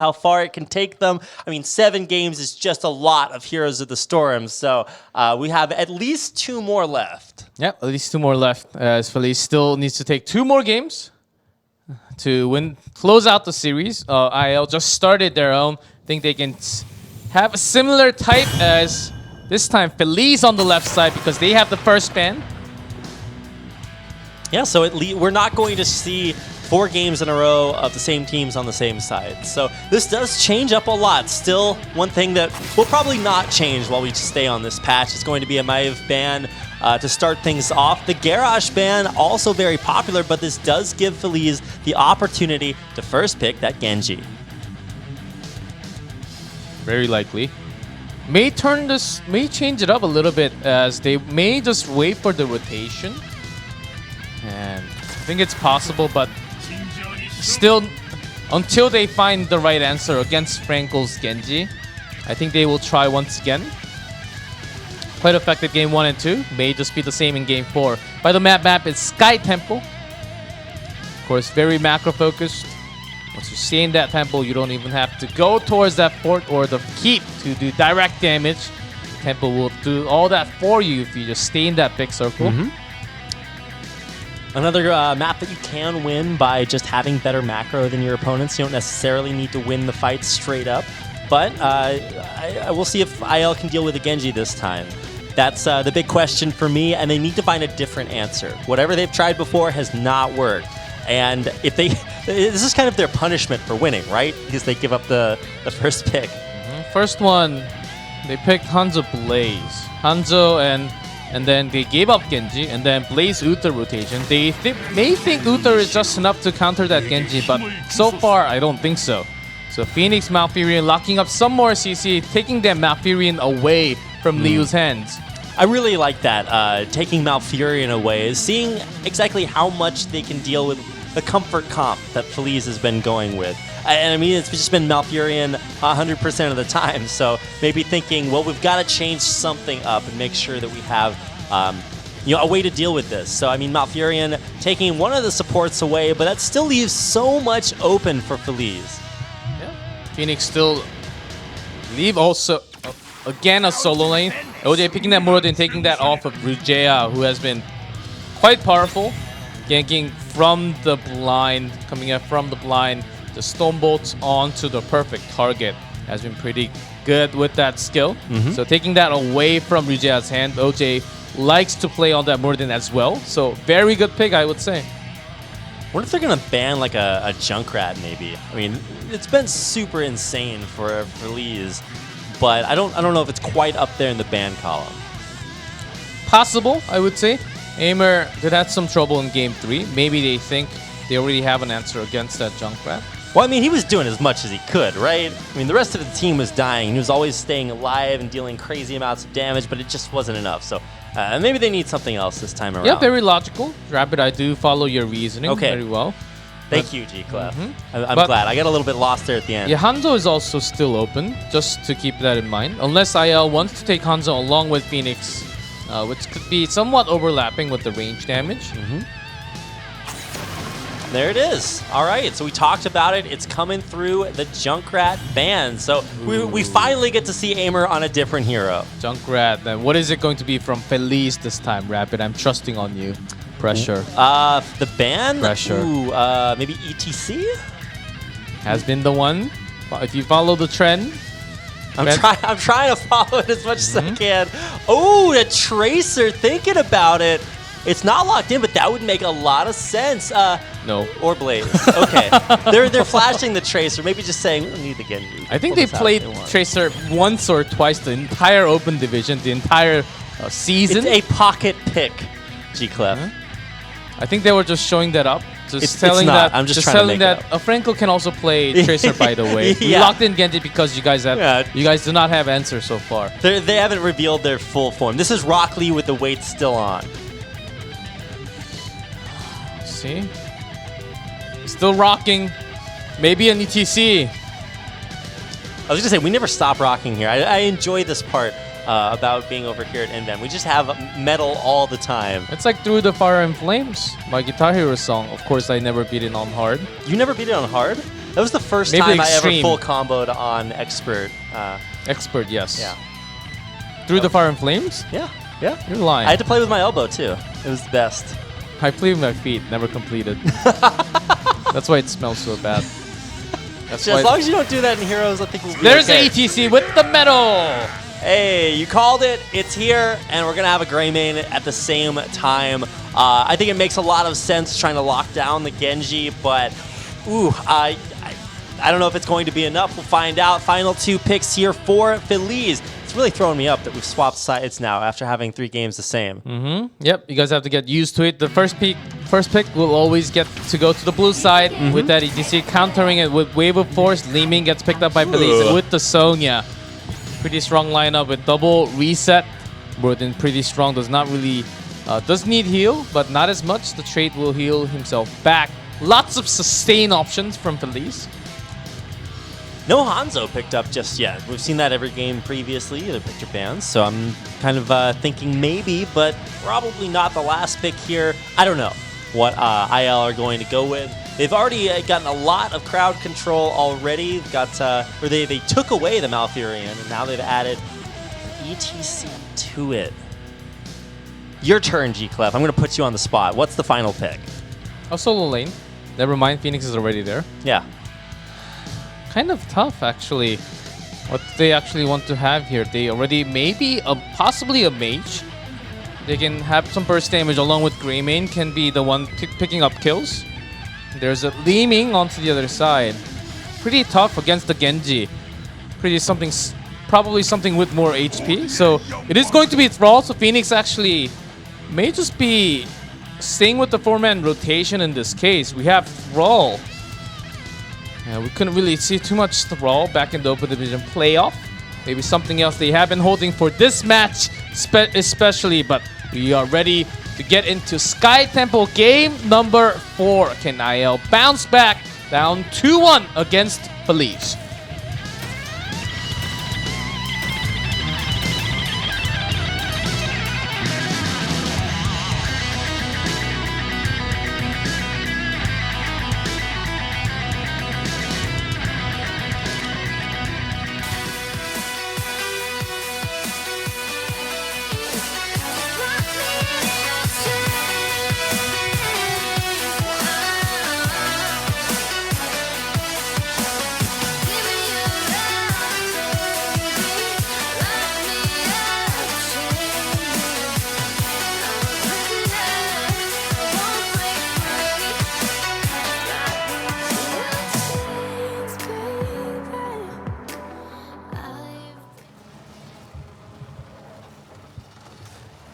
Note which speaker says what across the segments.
Speaker 1: how far it can take them. I mean, 7 games is just a lot of Heroes of the Storm, so we have at least 2 more left.
Speaker 2: Yep, at least 2 more left, as Feliz still needs to take 2 more games to close out the series. IL just started their own. I think they can have a similar type as this time Feliz on the left side because they have the first ban.
Speaker 1: Yeah, so we're not going to see 4 games in a row of the same teams on the same side. So this does change up a lot. Still, one thing that will probably not change while we stay on this patch is going to be a Maiev ban to start things off. The Garrosh ban, also very popular, but this does give Feliz the opportunity to first pick that Genji.
Speaker 2: Very likely. May change it up a little bit as they may just wait for the rotation. And I think it's possible, but still, until they find the right answer against Frankel's Genji, I think they will try once again. Quite effective game 1 and 2. May just be the same in game 4. By the map is Sky Temple. Of course, very macro focused. Once you stay in that temple, you don't even have to go towards that fort or the keep to do direct damage. Temple will do all that for you if you just stay in that big circle.
Speaker 1: Another map that you can win by just having better macro than your opponents. You don't necessarily need to win the fight straight up, but I will see if IL can deal with the Genji this time. That's the big question for me, and they need to find a different answer. Whatever they've tried before has not worked, and if this is kind of their punishment for winning, right? Because they give up the first pick.
Speaker 2: First one, they picked Hanzo Blaze. Hanzo and then they gave up Genji, and then Blaze Uther rotation. They may think Uther is just enough to counter that Genji, but so far, I don't think so. So Phoenix, Malfurion locking up some more CC, taking that Malfurion away from Liu's hands.
Speaker 1: I really like that, taking Malfurion away, seeing exactly how much they can deal with the comfort comp that Feliz has been going with. And I mean, it's just been Malfurion 100% of the time, so maybe thinking, well, we've got to change something up and make sure that we have a way to deal with this. So, I mean, Malfurion taking one of the supports away, but that still leaves so much open for Feliz.
Speaker 2: Yeah. Phoenix still leave also, again, a solo lane. OJ picking that more than taking that off of Rujea, who has been quite powerful. Ganking from the blind, coming up from the blind. The Stone Bolts onto the perfect target has been pretty good with that skill. So taking that away from Rujea's hand, OJ likes to play on that Morden as well. So very good pick, I would say.
Speaker 1: I wonder if they're gonna ban like a Junkrat maybe. I mean, it's been super insane for Feliz, but I don't know if it's quite up there in the ban column.
Speaker 2: Possible, I would say. Aimer did have some trouble in game 3. Maybe they think they already have an answer against that Junkrat.
Speaker 1: Well, I mean, he was doing as much as he could, right? I mean, the rest of the team was dying. He was always staying alive and dealing crazy amounts of damage, but it just wasn't enough. So maybe they need something else this time around.
Speaker 2: Yeah, very logical. Rapid, I do follow your reasoning very well.
Speaker 1: Thank you, G-Clef. I'm glad. I got a little bit lost there at the end.
Speaker 2: Yeah, Hanzo is also still open, just to keep that in mind. Unless IL wants to take Hanzo along with Phoenix, which could be somewhat overlapping with the range damage.
Speaker 1: There it is. All right, so we talked about it. It's coming through the Junkrat ban. So we finally get to see Aimer on a different hero.
Speaker 2: Junkrat, then what is it going to be from Feliz this time, Rapid? I'm trusting on you. Pressure.
Speaker 1: The ban?
Speaker 2: Pressure.
Speaker 1: Ooh, maybe ETC?
Speaker 2: Has been the one. If you follow the trend.
Speaker 1: I'm trying to follow it as much as I can. Oh, the Tracer, thinking about it. It's not locked in, but that would make a lot of sense.
Speaker 2: No.
Speaker 1: Or Blaze. Okay. they're flashing the Tracer. Maybe just saying, we don't need the Genji.
Speaker 2: I think they played Tracer once or twice the entire Open Division, the entire season.
Speaker 1: It's a pocket pick, G-Clef.
Speaker 2: I think they were just showing that up.
Speaker 1: It's not. I'm just trying to make it up.
Speaker 2: Franco can also play Tracer, by the way. We locked in Genji because you guys do not have answers so far.
Speaker 1: They haven't revealed their full form. This is Rock Lee with the weight still on.
Speaker 2: See? Still rocking. Maybe an ETC.
Speaker 1: I was going to say, we never stop rocking here. I enjoy this part about being over here at NVEN. We just have metal all the time.
Speaker 2: It's like Through the Fire and Flames, my Guitar Hero song. Of course, I never beat it on hard.
Speaker 1: You never beat it on hard? That was the first
Speaker 2: Maybe
Speaker 1: time I ever
Speaker 2: extreme.
Speaker 1: full comboed on Expert.
Speaker 2: Expert, yes.
Speaker 1: Yeah.
Speaker 2: Through the Fire and Flames?
Speaker 1: Yeah. Yeah.
Speaker 2: You're lying.
Speaker 1: I had to play with my elbow, too. It was the best.
Speaker 2: I played with my feet, never completed. That's why it smells so bad. That's
Speaker 1: As long as you don't do that in Heroes, I think we'll be
Speaker 2: There's
Speaker 1: okay.
Speaker 2: ATC with the medal!
Speaker 1: Hey, you called it. It's here, and we're going to have a Gray main at the same time. I think it makes a lot of sense trying to lock down the Genji, but ooh, I don't know if it's going to be enough. We'll find out. Final 2 picks here for Feliz. It's really throwing me up that we've swapped sides now after having 3 games the same.
Speaker 2: Yep, you guys have to get used to it. The first pick will always get to go to the blue side with that ETC, countering it with Wave of Force. Li-Ming gets picked up by Feliz, and with the Sonya. Pretty strong lineup with double reset. More than pretty strong, does not really, does need heal, but not as much. The trade will heal himself back. Lots of sustain options from Feliz.
Speaker 1: No Hanzo picked up just yet. We've seen that every game previously, the picture bans, so I'm kind of thinking maybe, but probably not the last pick here. I don't know what IL are going to go with. They've already gotten a lot of crowd control already. They've got, or they took away the Malfurion, and now they've added ETC to it. Your turn, G-Clef. I'm going to put you on the spot. What's the final pick?
Speaker 2: A solo lane. Never mind, Phoenix is already there.
Speaker 1: Yeah.
Speaker 2: Kind of tough, actually. What they actually want to have here. They already maybe possibly a mage. They can have some burst damage along with Greymane can be the one picking up kills. There's a Li-Ming onto the other side. Pretty tough against the Genji. Probably something with more HP. So it is going to be Thrall. So Phoenix actually may just be staying with the 4-man rotation in this case. We have Thrall. Yeah, we couldn't really see too much Thrall back in the Open Division playoff. Maybe something else they have been holding for this match especially, but we are ready to get into Sky Temple game number 4. Can IL bounce back down 2-1 against Feliz?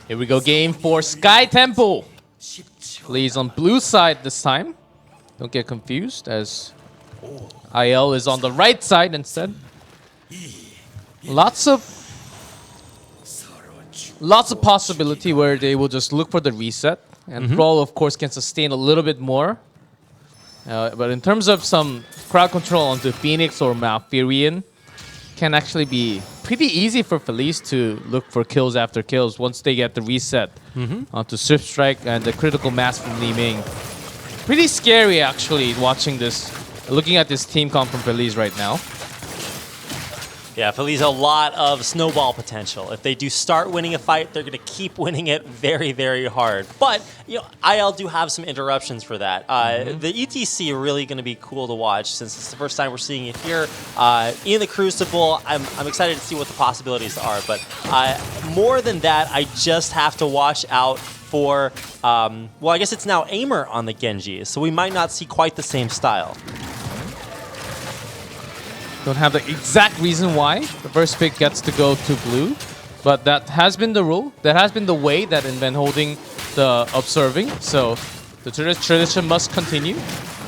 Speaker 2: Here we go, game 4, Sky Temple. Please on blue side this time. Don't get confused, as IL is on the right side instead. Lots of possibility where they will just look for the reset. And Thrall, of course, can sustain a little bit more. But in terms of some crowd control onto Phoenix or Malfurion, can actually be pretty easy for Feliz to look for kills after kills once they get the reset onto Swift Strike and the critical mass from Li-Ming. Pretty scary, actually, watching this, looking at this team comp from Feliz right now.
Speaker 1: Yeah, Feliz a lot of snowball potential. If they do start winning a fight, they're going to keep winning it very, very hard. But you know, IL do have some interruptions for that. The ETC are really going to be cool to watch since it's the first time we're seeing it here in the Crucible. I'm excited to see what the possibilities are. But more than that, I just have to watch out for, well, I guess it's now Aimer on the Genji, so we might not see quite the same style.
Speaker 2: Don't have the exact reason why the first pick gets to go to blue, but that has been the rule. That has been the way that they've been holding the observing. So the tradition must continue.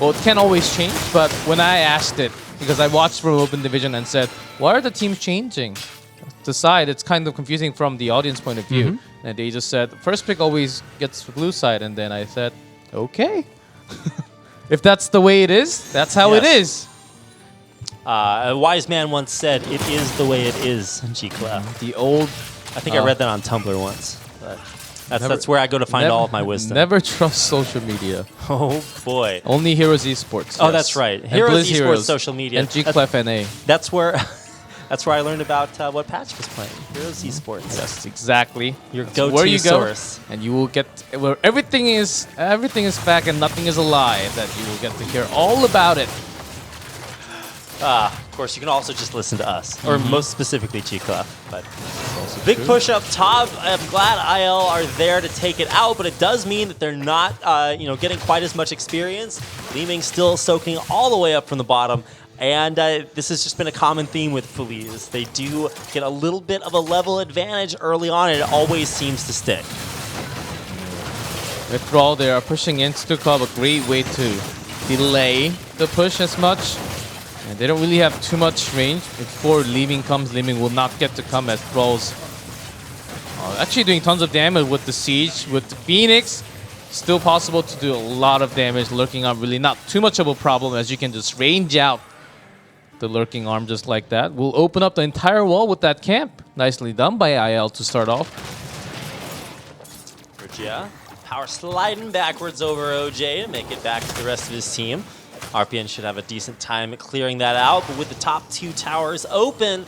Speaker 2: Well, it can't always change, but when I asked it, because I watched from Open Division and said, why are the teams changing? The side, it's kind of confusing from the audience point of view. And they just said, first pick always gets the blue side. And then I said, okay. If that's the way it is, that's how it is.
Speaker 1: A wise man once said, "It is the way it is." G-Clef.
Speaker 2: The old.
Speaker 1: I think I read that on Tumblr once. But That's where I go to find all of my wisdom.
Speaker 2: Never trust social media.
Speaker 1: Oh boy.
Speaker 2: Only Heroes Esports.
Speaker 1: Oh,
Speaker 2: yes.
Speaker 1: that's right.
Speaker 2: And
Speaker 1: Heroes
Speaker 2: Blizz
Speaker 1: Esports
Speaker 2: Heroes
Speaker 1: social media.
Speaker 2: and G-Clef NA.
Speaker 1: That's where I learned about what Patch was playing. Heroes Esports.
Speaker 2: Yes, exactly.
Speaker 1: Your
Speaker 2: That's
Speaker 1: go-to
Speaker 2: where you
Speaker 1: source.
Speaker 2: go, and you will get where everything is fact and nothing is a lie. That you will get to hear all about it.
Speaker 1: Of course, you can also just listen to us, or most specifically G-Clef. But big
Speaker 2: true.
Speaker 1: push up top. I'm glad IL are there to take it out, but it does mean that they're not, getting quite as much experience. Leeming still soaking all the way up from the bottom. And this has just been a common theme with Feliz. They do get a little bit of a level advantage early on, and it always seems to stick.
Speaker 2: With Thrall, they are pushing in. Stukov, a great way to delay the push as much. And they don't really have too much range. Before Leeming comes, Leeming will not get to come as Thrall's actually doing tons of damage with the Siege. With the Phoenix, still possible to do a lot of damage. Lurking Arm really not too much of a problem, as you can just range out the Lurking Arm just like that. We'll open up the entire wall with that camp. Nicely done by IL to start off.
Speaker 1: Rugia, power sliding backwards over OJ to make it back to the rest of his team. RPN should have a decent time at clearing that out, but with the top two towers open,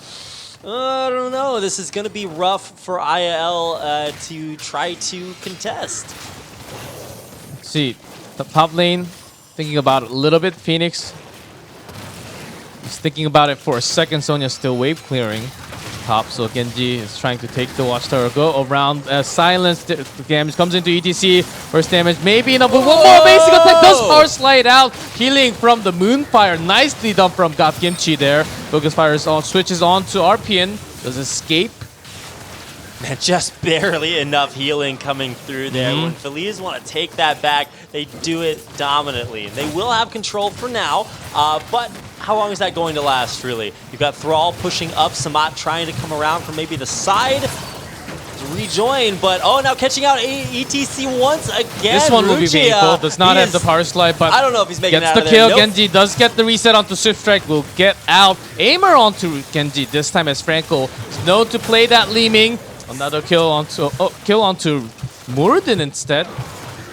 Speaker 1: I don't know. This is going to be rough for ILL to try to contest.
Speaker 2: Let's see, the top lane, thinking about it a little bit. Phoenix, he's thinking about it for a second. Sonya still wave clearing top, so Genji is trying to take the Watchtower, go around. Silence, the damage comes into ETC. First damage, maybe enough, but one more basic attack does power slide out. Healing from the Moonfire, nicely done from Got Kimchi there. Focus Fire is on, switches on to RPN, does escape.
Speaker 1: Man, just barely enough healing coming through there. When Feliz want to take that back, they do it dominantly. They will have control for now, but how long is that going to last, really? You've got Thrall pushing up, Samat trying to come around from maybe the side to rejoin, but now catching out ETC once again.
Speaker 2: This one will be painful. Does not have the power slide, but
Speaker 1: I don't know if he's making it
Speaker 2: gets
Speaker 1: out
Speaker 2: the
Speaker 1: of there.
Speaker 2: kill. Nope. Genji does get the reset onto Swift Strike. Will get out. Aimer onto Genji this time, as Franco is known to play that Leeming. Another kill onto Muradin instead.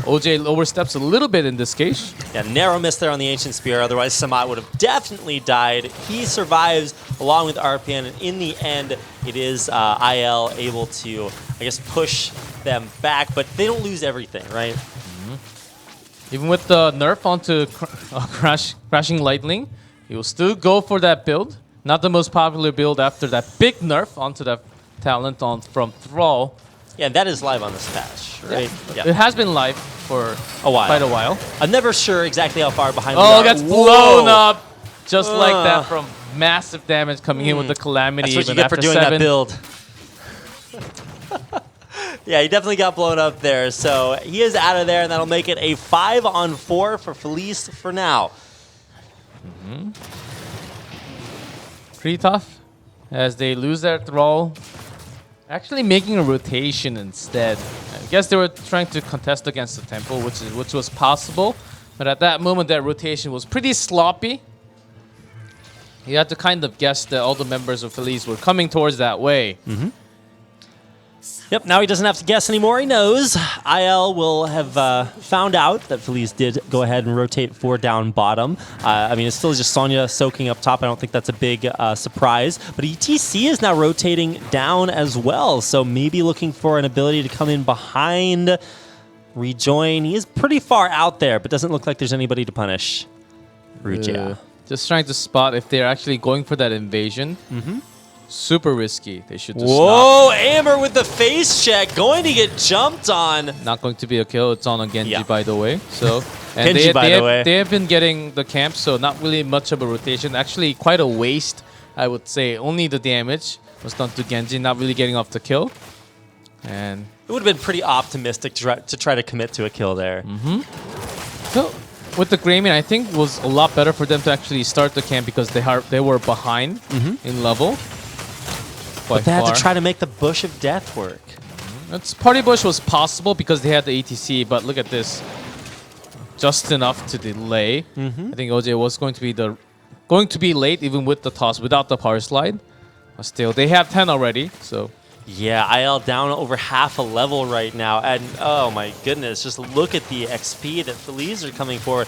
Speaker 2: OJ oversteps a little bit in this case.
Speaker 1: Yeah, narrow miss there on the Ancient Spear. Otherwise, Samat would have definitely died. He survives along with RPN, and in the end, it is IL able to, I guess, push them back. But they don't lose everything, right?
Speaker 2: Even with the nerf onto Crashing Lightning, he will still go for that build. Not the most popular build after that big nerf onto that talent from Thrall.
Speaker 1: Yeah, that is live on this patch, right?
Speaker 2: Yeah. It has been live for quite a while.
Speaker 1: I'm never sure exactly how far behind we
Speaker 2: Oh,
Speaker 1: are.
Speaker 2: gets blown up just like that from massive damage coming in with the Calamity.
Speaker 1: That's what
Speaker 2: even
Speaker 1: you get for
Speaker 2: after
Speaker 1: doing
Speaker 2: 7.
Speaker 1: that build. Yeah, he definitely got blown up there. So he is out of there, and that'll make it a 5-on-4 for Feliz for now.
Speaker 2: Pretty tough as they lose their Thrall. Actually making a rotation instead. I guess they were trying to contest against the Temple, which was possible. But at that moment, that rotation was pretty sloppy. You had to kind of guess that all the members of Feliz were coming towards that way.
Speaker 1: Yep, now he doesn't have to guess anymore. He knows. IL will have found out that Feliz did go ahead and rotate 4 down bottom. I mean, it's still just Sonya soaking up top. I don't think that's a big surprise. But ETC is now rotating down as well. So maybe looking for an ability to come in behind, rejoin. He is pretty far out there, but doesn't look like there's anybody to punish Rugia.
Speaker 2: Just trying to spot if they're actually going for that invasion. Super risky. They should just
Speaker 1: Whoa, Amber with the face check, going to get jumped on.
Speaker 2: Not going to be a kill. It's on Genji,
Speaker 1: Yeah.
Speaker 2: by the way. So, and
Speaker 1: Genji, by the way.
Speaker 2: They have been getting the camp, so not really much of a rotation. Actually, quite a waste, I would say. Only the damage was done to Genji, not really getting off the kill. And
Speaker 1: it would have been pretty optimistic to try to commit to a kill there.
Speaker 2: So, with the Greymane, I think it was a lot better for them to actually start the camp because they were behind in level.
Speaker 1: But they had to try to make the Bush of Death work.
Speaker 2: Party Bush was possible because they had the ETC, but look at this. Just enough to delay. I think OJ was going to be late even with the toss, without the power slide. But still, they have 10 already, so
Speaker 1: Yeah, IL down over half a level right now, and oh my goodness, just look at the XP that Feliz are coming forward.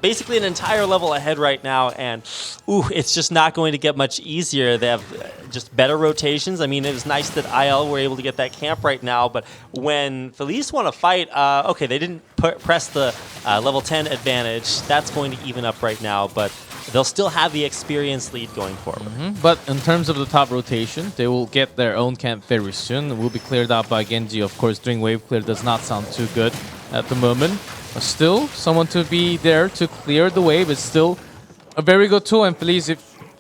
Speaker 1: Basically an entire level ahead right now, and ooh, it's just not going to get much easier. They have just better rotations. I mean, it was nice that IL were able to get that camp right now, but when Feliz want to fight, okay, they didn't press the level 10 advantage. That's going to even up right now, but they'll still have the experience lead going forward.
Speaker 2: But in terms of the top rotation, they will get their own camp very soon. It will be cleared out by Genji. Of course, doing wave clear does not sound too good at the moment. But still, someone to be there to clear the wave is still a very good tool. And Feliz,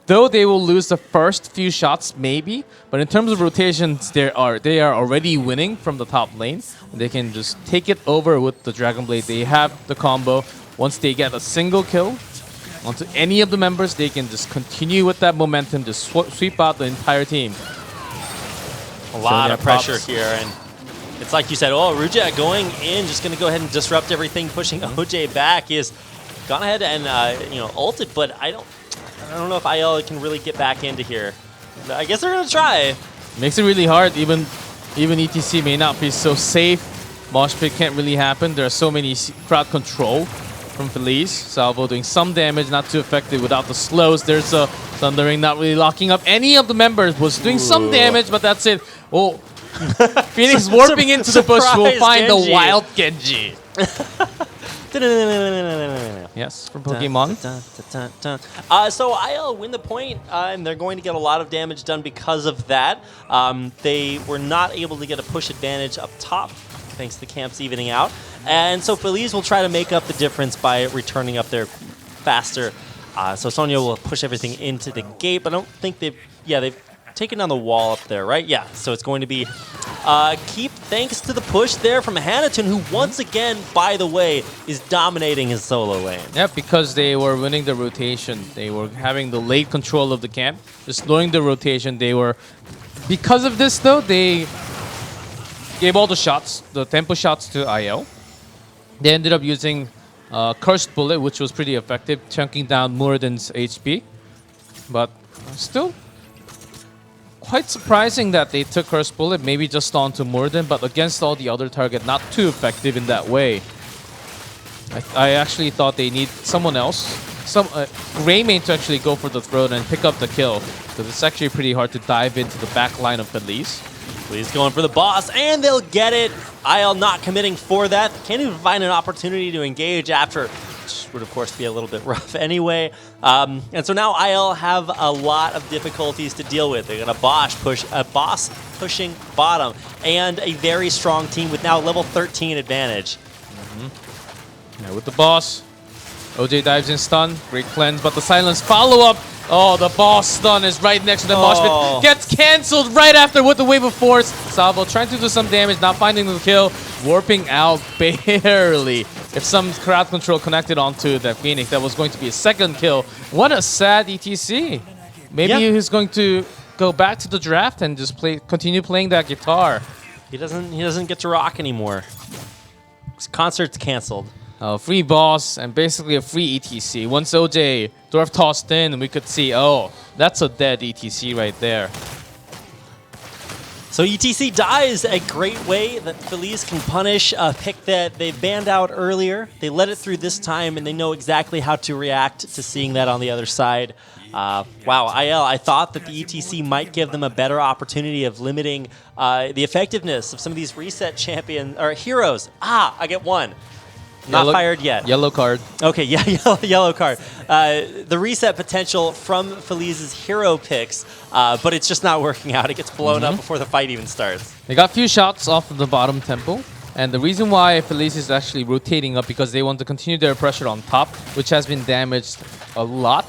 Speaker 2: though they will lose the first few shots, maybe, but in terms of rotations, they are already winning from the top lane. They can just take it over with the Dragon Blade. They have the combo. Once they get a single kill onto any of the members, they can just continue with that momentum, just sweep out the entire team.
Speaker 1: A lot of pressure here, and it's like you said, oh, Rujak going in, just going to go ahead and disrupt everything, pushing OJ back. He has gone ahead and ulted, but I don't know if IL can really get back into here. I guess they're going to try.
Speaker 2: Makes it really hard. Even ETC may not be so safe. Mosh pit can't really happen. There are so many crowd control from Feliz. Salvo doing some damage, not too effective without the slows. There's a Thundering not really locking up any of the members. Was doing some damage, but that's it. Oh, Phoenix warping into the bush will find
Speaker 1: Genji.
Speaker 2: the wild Genji. Yes, from Pokemon.
Speaker 1: So IL win the point, and they're going to get a lot of damage done because of that. They were not able to get a push advantage up top, thanks to the camps evening out. And so Feliz will try to make up the difference by returning up there faster. So Sonya will push everything into the gate, but I don't think they've taken down the wall up there, right? Yeah, so it's going to be Keep, thanks to the push there from Hannatun, who once again, by the way, is dominating his solo lane.
Speaker 2: Yeah, because they were winning the rotation. They were having the late control of the camp, just slowing the rotation. They were, because of this though, they gave all the shots, the tempo shots to IL. They ended up using Cursed Bullet, which was pretty effective, chunking down Muradin's HP. But still, quite surprising that they took Cursed Bullet, maybe just onto Muradin, but against all the other target, not too effective in that way. I actually thought they need someone else, some Greymane to actually go for the throne and pick up the kill, because it's actually pretty hard to dive into the back line of Feliz.
Speaker 1: Feliz going for the boss, and they'll get it. IL not committing for that. Can't even find an opportunity to engage after, which would of course be a little bit rough anyway. And so now IL have a lot of difficulties to deal with. They got a boss pushing bottom, and a very strong team with now level 13 advantage.
Speaker 2: Yeah, with the boss, OJ dives in stun, great cleanse, but the silence follow-up. Oh, the boss stun is right next to the mosh pit. Gets cancelled right after with the wave of force. Salvo trying to do some damage, not finding the kill. Warping out barely. If some crowd control connected onto the Phoenix, that was going to be a second kill. What a sad ETC. Maybe he's going to go back to the draft and just continue playing that guitar.
Speaker 1: He doesn't get to rock anymore. His concert's canceled.
Speaker 2: Free boss and basically a free ETC. Once OJ Dwarf tossed in, we could see, oh, that's a dead ETC right there.
Speaker 1: So ETC dies a great way that Feliz can punish a pick that they banned out earlier. They let it through this time, and they know exactly how to react to seeing that on the other side. Wow, IL, I thought that the ETC might give them a better opportunity of limiting the effectiveness of some of these reset champion or heroes. I get one. Not fired yet.
Speaker 2: Yellow card.
Speaker 1: Okay, yeah, yellow card. The reset potential from Feliz's hero picks, but it's just not working out. It gets blown up before the fight even starts.
Speaker 2: They got a few shots off of the bottom tempo, and the reason why Feliz is actually rotating up because they want to continue their pressure on top, which has been damaged a lot.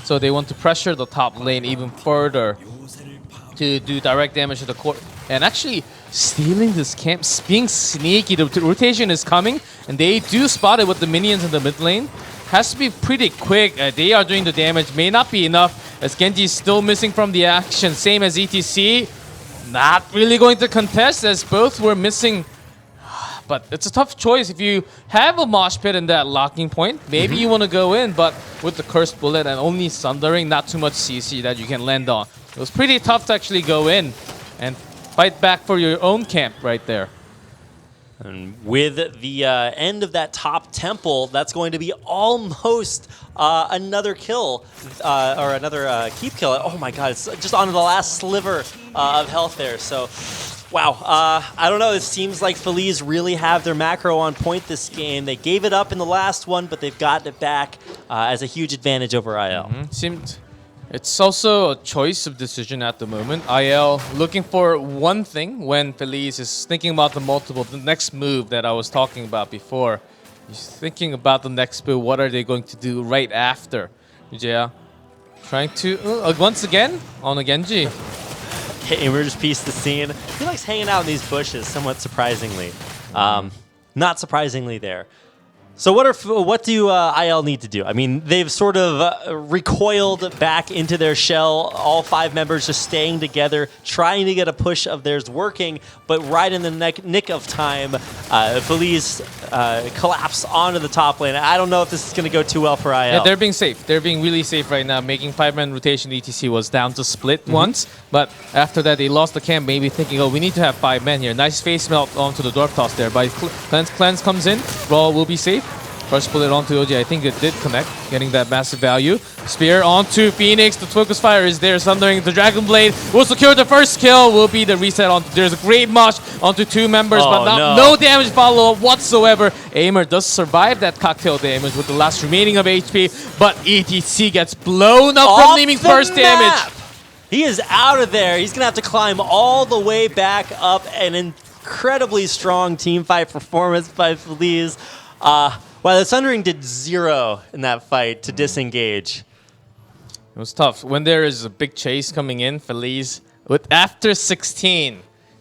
Speaker 2: So they want to pressure the top lane even further to do direct damage to the core. And actually stealing this camp, being sneaky. The rotation is coming, and they do spot it with the minions in the mid lane. Has to be pretty quick. They are doing the damage. May not be enough, as Genji is still missing from the action. Same as ETC. Not really going to contest, as both were missing. But it's a tough choice. If you have a mosh pit in that locking point, maybe you want to go in, but with the Cursed Bullet and only Sundering, not too much CC that you can land on. It was pretty tough to actually go in. And fight back for your own camp right there.
Speaker 1: And with the end of that top temple, that's going to be almost another kill, or another keep kill. Oh my god, it's just on the last sliver of health there. So, wow. I don't know, it seems like Feliz really have their macro on point this game. They gave it up in the last one, but they've gotten it back as a huge advantage over IL.
Speaker 2: Seemed it's also a choice of decision at the moment. IL looking for one thing when Feliz is thinking about the next move that I was talking about before. He's thinking about the next move. What are they going to do right after? Yeah, trying to once again on a Genji.
Speaker 1: Aimer just pieced the scene. He likes hanging out in these bushes, somewhat surprisingly. Not surprisingly there. So what do IL need to do? I mean, they've sort of recoiled back into their shell, all 5 members just staying together, trying to get a push of theirs working, but right in the nick of time, Feliz collapse onto the top lane. I don't know if this is going to go too well for IL.
Speaker 2: Yeah, they're being safe. They're being really safe right now. Making 5-man rotation, ETC was down to split once, but after that they lost the camp, maybe thinking, oh, we need to have 5 men here. Nice face melt onto the Dwarf Toss there. By Cleanse comes in, Brawl will be safe. First bullet onto OG, I think it did connect, getting that massive value. Spear onto Phoenix, the Focus Fire is there, sundering the Dragon Blade. Will secure the first kill, will be the reset on. There's a great mosh onto 2 members, but no damage follow-up whatsoever. Aimer does survive that cocktail damage with the last remaining of HP, but ETC gets blown up from leaving first damage.
Speaker 1: He is out of there. He's going to have to climb all the way back up. An incredibly strong team fight performance by Feliz. Well, the Sundering did 0 in that fight to disengage.
Speaker 2: It was tough. When there is a big chase coming in, Feliz, after 16, I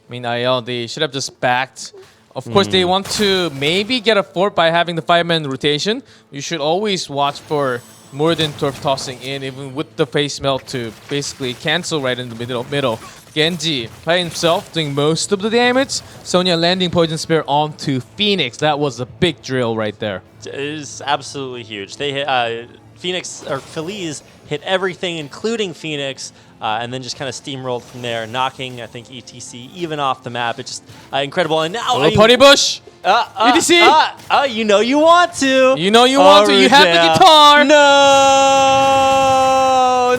Speaker 2: mean, IL, they should have just backed. Of course, they want to maybe get a fort by having the 5-man rotation. You should always watch for more than turf tossing in, even with the face melt to basically cancel right in the middle. Genji by himself doing most of the damage. Sonya landing Poison Spear onto Phoenix. That was a big drill right there.
Speaker 1: It is absolutely huge. They hit Feliz hit everything, including Phoenix, and then just kind of steamrolled from there, knocking, I think, ETC even off the map. It's just incredible. And now
Speaker 2: Putty Bush! ETC!
Speaker 1: You know you want to.
Speaker 2: You know you want to. You have the guitar.
Speaker 1: No,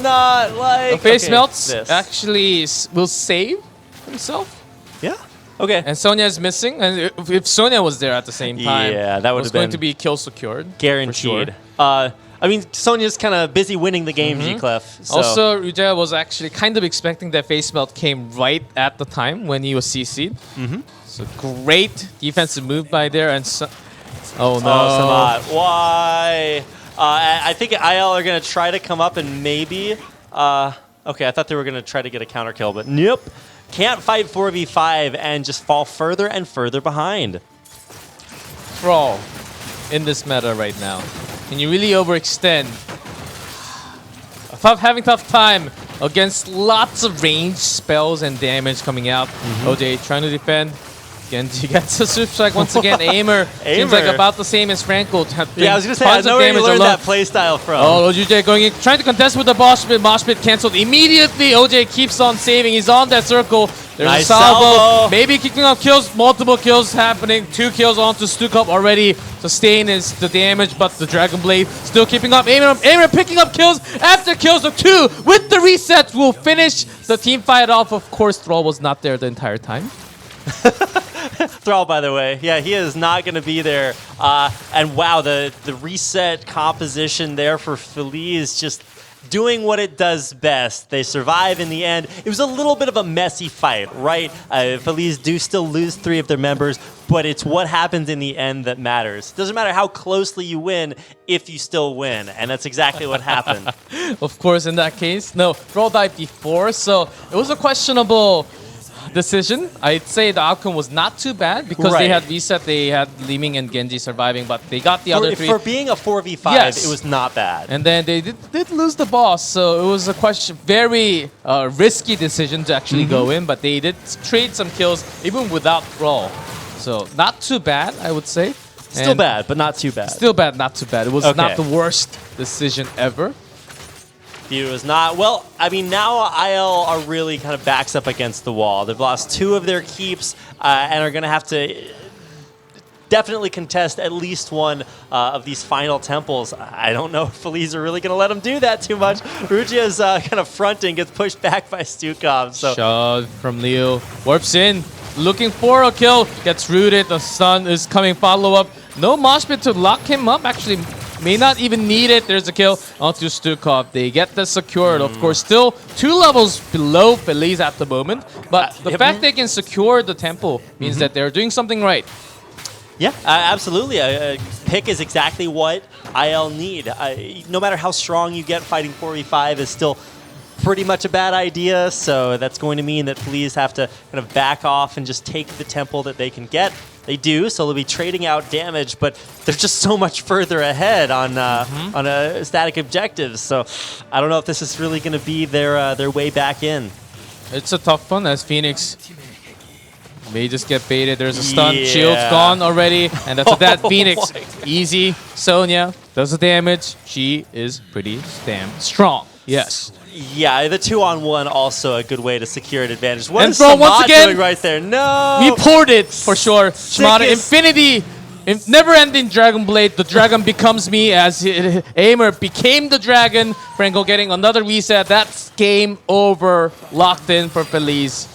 Speaker 1: not like.
Speaker 2: The face melts actually will save himself.
Speaker 1: Yeah. Okay.
Speaker 2: And Sonya is missing. And if Sonya was there at the same time,
Speaker 1: yeah, that would have been
Speaker 2: going to be kill secured.
Speaker 1: Guaranteed. Sure. I mean, Sonya's kind of busy winning the game, G-Clef. So.
Speaker 2: Also, Ruja was actually kind of expecting that face melt came right at the time when he was CC'd. So great defensive move by there. And oh no.
Speaker 1: Oh, Samat. Why? I think IL are going to try to come up and maybe... okay, I thought they were going to try to get a counter kill, but nope. Can't fight 4v5 and just fall further and further behind.
Speaker 2: Thrall in this meta right now. Can you really overextend? Having tough time against lots of range spells and damage coming out. OJ trying to defend. Genji gets a super strike once again. Aimer seems like about the same as Franco.
Speaker 1: Yeah, I was going to say, I know where you learned that playstyle from.
Speaker 2: Oh, OJ going in, trying to contest with the Mosh Pit. Mosh Pit cancelled immediately. OJ keeps on saving. He's on that circle. There's
Speaker 1: nice
Speaker 2: a salvo. Maybe kicking off kills. Multiple kills happening. 2 kills onto Stukop already. Sustain is the damage, but the Dragon Blade still keeping up. Aimer picking up kills after kills of 2 with the reset will finish the team fight off. Of course, Thrall was not there the entire time.
Speaker 1: Thrall, by the way. Yeah, he is not going to be there. And wow, the reset composition there for Feliz just doing what it does best. They survive in the end. It was a little bit of a messy fight, right? Feliz do still lose 3 of their members, but it's what happens in the end that matters. Doesn't matter how closely you win if you still win, and that's exactly what happened.
Speaker 2: Of course, in that case. No, Thrall died before, so it was a questionable decision. I'd say the outcome was not too bad because they had reset, they had Li-Ming and Genji surviving, but they got the other 3.
Speaker 1: For being a 4v5, it was not bad.
Speaker 2: And then they did lose the boss, so it was a very risky decision to actually go in, but they did trade some kills even without Thrall. So not too bad, I would say.
Speaker 1: Still bad, but not too bad.
Speaker 2: Still bad, not too bad. It was not the worst decision ever.
Speaker 1: View is not. Well, I mean, now IL are really kind of backs up against the wall. They've lost 2 of their keeps and are going to have to definitely contest at least one of these final temples. I don't know if Feliz are really going to let them do that too much. Rugia's kind of fronting, gets pushed back by Stukov. So
Speaker 2: shove from Leo. Warps in, looking for a kill. Gets rooted. The stun is coming. Follow-up. No mosh pit to lock him up. Actually, may not even need it. There's a kill onto Stukov. They get this secured. Of course, still 2 levels below Feliz at the moment. But the fact they can secure the temple means that they're doing something right.
Speaker 1: Yeah, absolutely. A pick is exactly what IL need. No matter how strong you get, fighting 4v5 is still pretty much a bad idea. So that's going to mean that Feliz have to kind of back off and just take the temple that they can get. They do, so they'll be trading out damage, but they're just so much further ahead on static objectives. So I don't know if this is really going to be their way back in.
Speaker 2: It's a tough one as Phoenix may just get baited. There's a stun. Shield's gone already, and that's a dead Phoenix. Easy. Sonya does the damage. She is pretty damn strong. Yes.
Speaker 1: Yeah, the 2-on-1 also a good way to secure an advantage. What
Speaker 2: and
Speaker 1: is
Speaker 2: throw
Speaker 1: Samad
Speaker 2: once again
Speaker 1: doing right there? No!
Speaker 2: We poured it for sure. Shimada Infinity. Never-ending Dragon Blade. The dragon becomes me as Aimer became the dragon. Franco getting another reset. That's game over. Locked in for Feliz.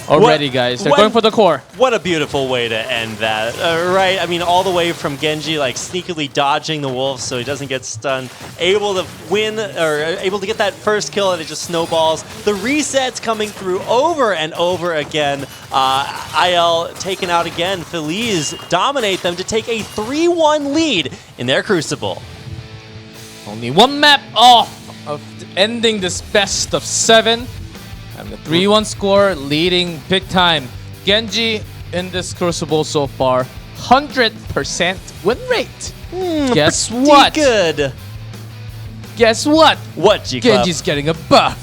Speaker 2: Already, guys. They're going for the core.
Speaker 1: What a beautiful way to end that, right? I mean, all the way from Genji, like, sneakily dodging the wolf so he doesn't get stunned, able to win, or able to get that first kill, and it just snowballs. The resets coming through over and over again. IL taken out again. Feliz dominate them to take a 3-1 lead in their Crucible.
Speaker 2: Only 1 map off of ending this best of 7. And the 3-1 score leading big time. Genji in this Crucible so far, 100% win rate. Guess what?
Speaker 1: Good.
Speaker 2: Guess what?
Speaker 1: What, G-Club?
Speaker 2: Genji's getting a buff.